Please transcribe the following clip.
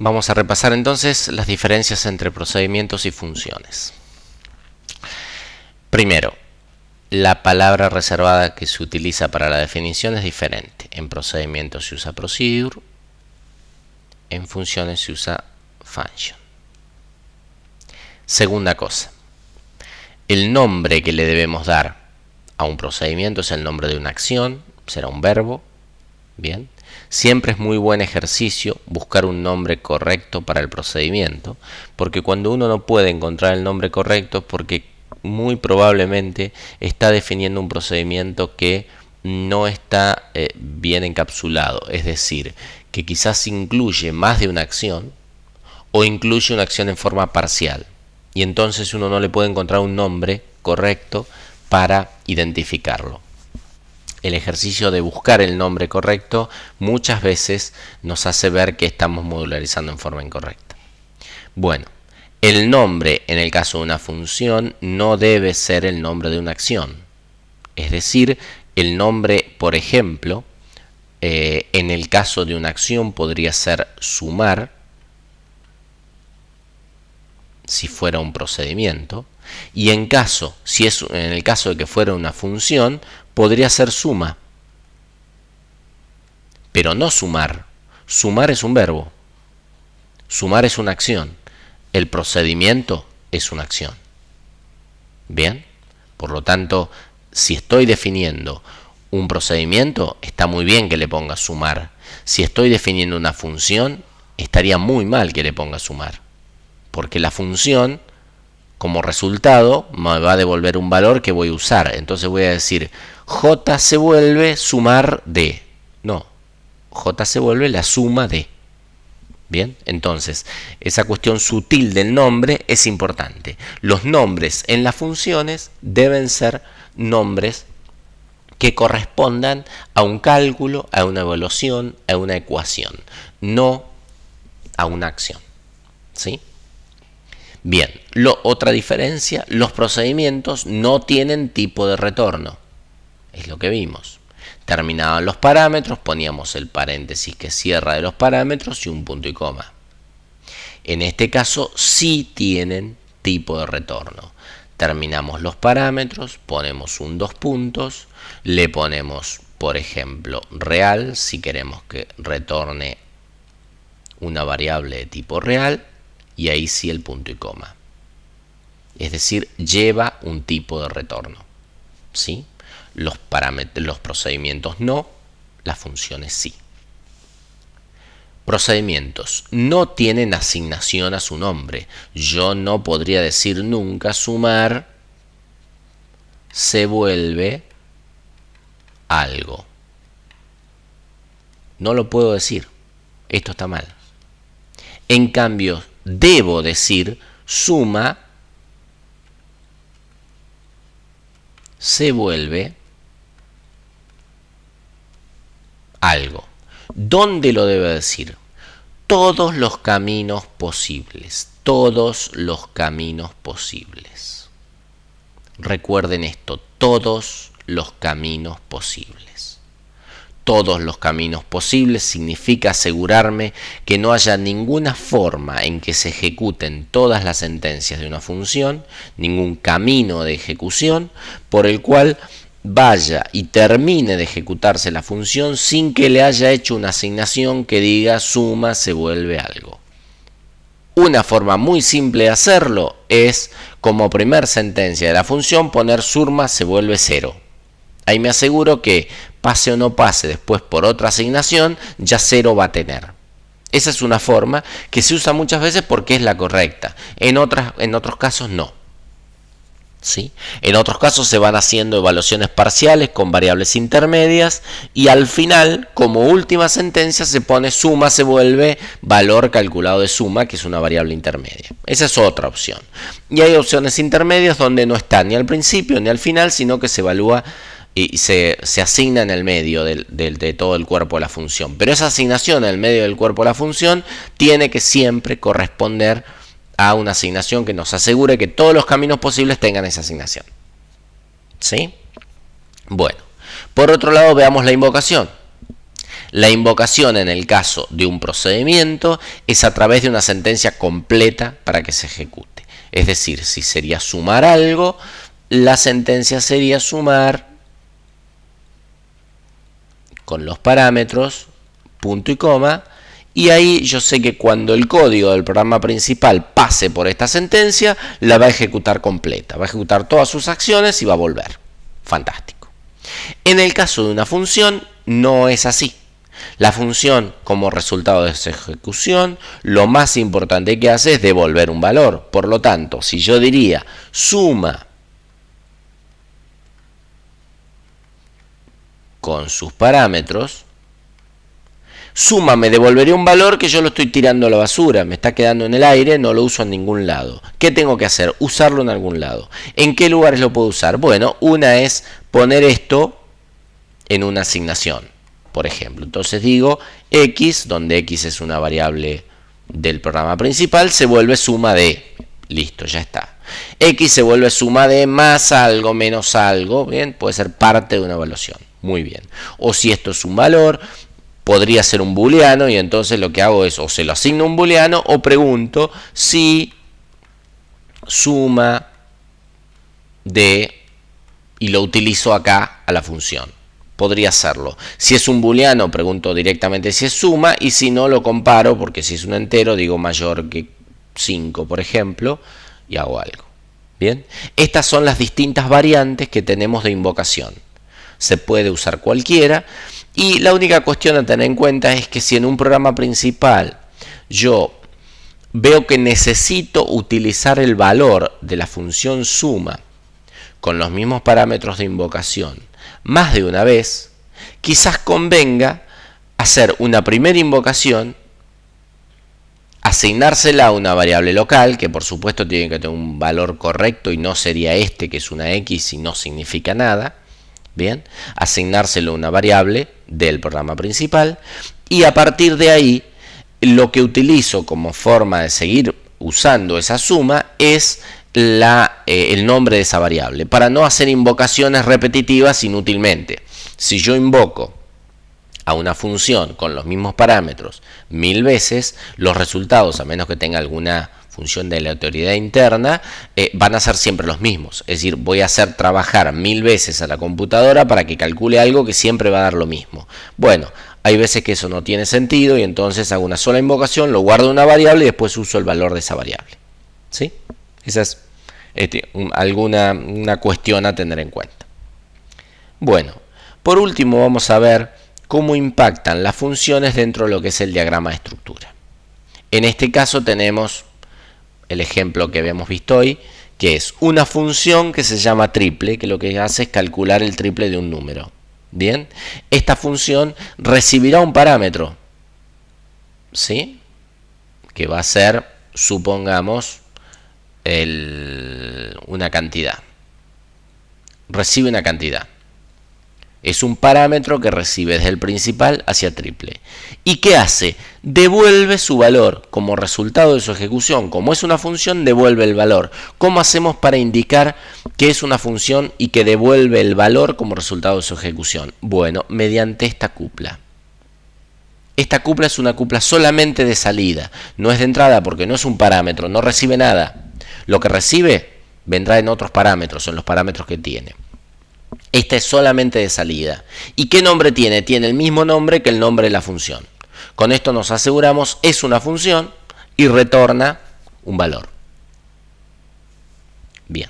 Vamos a repasar entonces las diferencias entre procedimientos y funciones. Primero, la palabra reservada que se utiliza para la definición es diferente. En procedimientos se usa procedure, en funciones se usa function. Segunda cosa, el nombre que le debemos dar a un procedimiento es el nombre de una acción, será un verbo. Bien, siempre es muy buen ejercicio buscar un nombre correcto para el procedimiento, porque cuando uno no puede encontrar el nombre correcto es porque muy probablemente está definiendo un procedimiento que no está bien encapsulado, es decir, que quizás incluye más de una acción o incluye una acción en forma parcial, y entonces uno no le puede encontrar un nombre correcto para identificarlo. El ejercicio de buscar el nombre correcto muchas veces nos hace ver que estamos modularizando en forma incorrecta. Bueno, el nombre en el caso de una función no debe ser el nombre de una acción. Es decir, el nombre, por ejemplo, en el caso de una acción podría ser sumar, si fuera un procedimiento, y en el caso de que fuera una función, podría ser suma, pero no sumar. Sumar es un verbo, sumar es una acción, el procedimiento es una acción. Bien, por lo tanto, si estoy definiendo un procedimiento, está muy bien que le ponga sumar. Si estoy definiendo una función, estaría muy mal que le ponga sumar, porque la función como resultado me va a devolver un valor que voy a usar. Entonces voy a decir j se vuelve sumar de. No, j se vuelve la suma de. Bien, entonces esa cuestión sutil del nombre es importante. Los nombres en las funciones deben ser nombres que correspondan a un cálculo, a una evaluación, a una ecuación, no a una acción. ¿Sí? Bien, otra diferencia, los procedimientos no tienen tipo de retorno. Es lo que vimos. Terminaban los parámetros, poníamos el paréntesis que cierra de los parámetros y un punto y coma. En este caso sí tienen tipo de retorno. Terminamos los parámetros, ponemos un dos puntos, le ponemos, por ejemplo, real, si queremos que retorne una variable de tipo real, y ahí sí el punto y coma. Es decir, lleva un tipo de retorno. ¿Sí? Los procedimientos no, las funciones sí. Procedimientos no tienen asignación a su nombre. Yo no podría decir nunca sumar se vuelve algo. No lo puedo decir. Esto está mal. En cambio, debo decir suma se vuelve algo. ¿Dónde lo debe decir? Todos los caminos posibles. Todos los caminos posibles. Recuerden esto, todos los caminos posibles. Todos los caminos posibles significa asegurarme que no haya ninguna forma en que se ejecuten todas las sentencias de una función, ningún camino de ejecución por el cual vaya y termine de ejecutarse la función sin que le haya hecho una asignación que diga suma se vuelve algo. Una forma muy simple de hacerlo es, como primer sentencia de la función, poner suma se vuelve 0. Ahí me aseguro que pase o no pase después por otra asignación, ya 0 va a tener. Esa es una forma que se usa muchas veces porque es la correcta. En otros casos no. ¿Sí? En otros casos se van haciendo evaluaciones parciales con variables intermedias y al final, como última sentencia, se pone suma se vuelve valor calculado de suma, que es una variable intermedia. Esa es otra opción. Y hay opciones intermedias donde no está ni al principio ni al final, sino que se evalúa y se asigna en el medio de todo el cuerpo de la función. Pero esa asignación en el medio del cuerpo de la función tiene que siempre corresponder a una asignación que nos asegure que todos los caminos posibles tengan esa asignación. ¿Sí? Bueno, por otro lado veamos la invocación. La invocación en el caso de un procedimiento es a través de una sentencia completa para que se ejecute. Es decir, si sería sumar algo, la sentencia sería sumar con los parámetros, punto y coma, y ahí yo sé que cuando el código del programa principal pase por esta sentencia, la va a ejecutar completa, va a ejecutar todas sus acciones y va a volver. Fantástico. En el caso de una función, no es así. La función, como resultado de esa ejecución, lo más importante que hace es devolver un valor. Por lo tanto, si yo diría suma con sus parámetros, suma me devolvería un valor que yo lo estoy tirando a la basura, me está quedando en el aire, no lo uso en ningún lado. ¿Qué tengo que hacer? Usarlo en algún lado. ¿En qué lugares lo puedo usar? Bueno, una es poner esto en una asignación, por ejemplo. Entonces digo x, donde x es una variable del programa principal, se vuelve suma de. Listo, ya está. X se vuelve suma de más algo, menos algo. Bien, puede ser parte de una evaluación. Muy bien. O si esto es un valor, podría ser un booleano, y entonces lo que hago es o se lo asigno un booleano o pregunto si suma de, y lo utilizo acá a la función. Podría hacerlo. Si es un booleano, pregunto directamente si es suma, y si no, lo comparo, porque si es un entero, digo mayor que 5, por ejemplo, y hago algo. Bien, estas son las distintas variantes que tenemos de invocación. Se puede usar cualquiera, y la única cuestión a tener en cuenta es que si en un programa principal yo veo que necesito utilizar el valor de la función suma con los mismos parámetros de invocación más de una vez, quizás convenga hacer una primera invocación, asignársela a una variable local, que por supuesto tiene que tener un valor correcto y no sería este, que es una x y no significa nada. Bien, asignárselo a una variable del programa principal, y a partir de ahí lo que utilizo como forma de seguir usando esa suma es el nombre de esa variable, para no hacer invocaciones repetitivas inútilmente. Si yo invoco a una función con los mismos parámetros 1000 veces, los resultados, a menos que tenga alguna función de aleatoriedad interna, van a ser siempre los mismos. Es decir, voy a hacer trabajar 1000 veces a la computadora para que calcule algo que siempre va a dar lo mismo. Bueno, hay veces que eso no tiene sentido, y entonces hago una sola invocación, lo guardo en una variable y después uso el valor de esa variable. ¿Sí? Esa es una cuestión a tener en cuenta. Bueno, por último vamos a ver cómo impactan las funciones dentro de lo que es el diagrama de estructura. En este caso tenemos el ejemplo que habíamos visto hoy, que es una función que se llama triple, que lo que hace es calcular el triple de un número. Bien, esta función recibirá un parámetro, ¿sí? Que va a ser, supongamos, una cantidad. Recibe una cantidad. Es un parámetro que recibe desde el principal hacia triple. ¿Y qué hace? Devuelve su valor como resultado de su ejecución. Como es una función, devuelve el valor. ¿Cómo hacemos para indicar que es una función y que devuelve el valor como resultado de su ejecución? Bueno, mediante esta cupla. Esta cupla es una cupla solamente de salida. No es de entrada, porque no es un parámetro, no recibe nada. Lo que recibe vendrá en otros parámetros, en los parámetros que tiene. Esta es solamente de salida. ¿Y qué nombre tiene? Tiene el mismo nombre que el nombre de la función. Con esto nos aseguramos, es una función y retorna un valor. Bien.